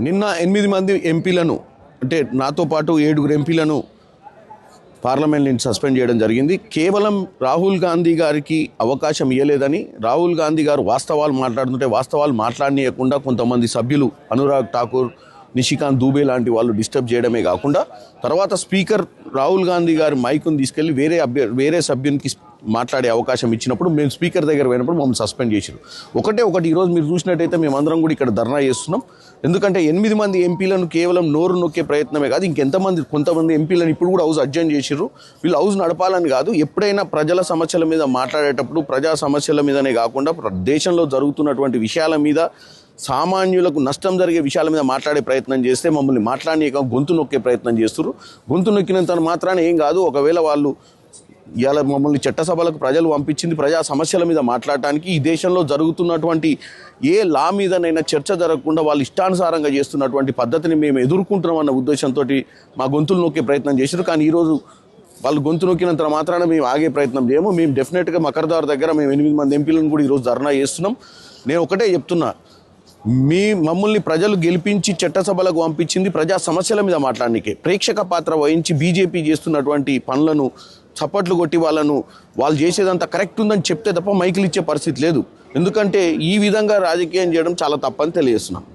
నిన్న 8 మంది ఎంపీలను అంటే నాతో పాటు 7 ఎంపీలను పార్లమెంట్ నుంచి సస్పెండ్ చేయడం జరిగింది. కేవలం రాహుల్ గాంధీ గారికి అవకాశం ఇవ్వలేదని, రాహుల్ గాంధీ గారు వాస్తవాలు మాట్లాడుతుంటే వాస్తవాలు మాట్లాడనీయకుండా కొంతమంది సభ్యులు అనురాగ్ ఠాకూర్, నిషికాంత్ దూబే లాంటి వాళ్ళు డిస్టర్బ్ చేయడమే కాకుండా తర్వాత స్పీకర్ రాహుల్ గాంధీ గారి మైకును తీసుకెళ్లి వేరే సభ్యునికి మాట్లాడే అవకాశం ఇచ్చినప్పుడు మేము స్పీకర్ దగ్గర పోయినప్పుడు మమ్మల్ని సస్పెండ్ చేశారు. ఒకటి ఈరోజు మీరు చూసినట్టయితే మేమందరం కూడా ఇక్కడ ధర్నా చేస్తున్నాం. ఎందుకంటే 8 మంది ఎంపీలను కేవలం నోరు నొక్కే ప్రయత్నమే కాదు, కొంతమంది ఎంపీలను ఇప్పుడు కూడా హౌస్ అడ్జర్న్ చేసిర్రు. వీళ్ళు హౌస్ నడపాలని కాదు, ఎప్పుడైనా ప్రజల సమస్యల మీద మాట్లాడేటప్పుడు ప్రజా సమస్యల మీదనే కాకుండా దేశంలో జరుగుతున్నటువంటి విషయాల మీద, సామాన్యులకు నష్టం జరిగే విషయాల మీద మాట్లాడే ప్రయత్నం చేస్తే మమ్మల్ని మాట్లాడనీయక గొంతు నొక్కే ప్రయత్నం చేస్తారు. గొంతు నొక్కినంత మాత్రాన ఏం కాదు. ఒకవేళ వాళ్ళు ఇవాళ మమ్మల్ని చట్టసభలకు ప్రజలు పంపించింది ప్రజా సమస్యల మీద మాట్లాడటానికి. ఈ దేశంలో జరుగుతున్నటువంటి ఏ లా మీదనైనా చర్చ జరగకుండా వాళ్ళు ఇష్టానుసారంగా చేస్తున్నటువంటి పద్ధతిని మేము ఎదుర్కొంటున్నాం అన్న ఉద్దేశంతో మా గొంతులు నొక్కే ప్రయత్నం చేశారు. కానీ ఈరోజు వాళ్ళు గొంతు నొక్కినంత మాత్రాన మేము ఆగే ప్రయత్నం చేయము. మేము డెఫినెట్గా మకర్దార్ దగ్గర మేము 8 మంది ఎంపీలను కూడా ఈరోజు ధర్నా చేస్తున్నాం. నేను ఒకటే చెప్తున్నా, మమ్మల్ని ప్రజలు గెలిపించి చట్టసభలకు పంపించింది ప్రజా సమస్యల మీద మాట్లాడడానికే. ప్రేక్షక పాత్ర వహించి బీజేపీ చేస్తున్నటువంటి పనులను చప్పట్లు కొట్టి వాళ్ళు చేసేదంతా కరెక్ట్ ఉందని చెప్తే తప్ప మైకులు ఇచ్చే పరిస్థితి లేదు. ఎందుకంటే ఈ విధంగా రాజకీయం చేయడం చాలా తప్పని తెలియజేస్తున్నాం.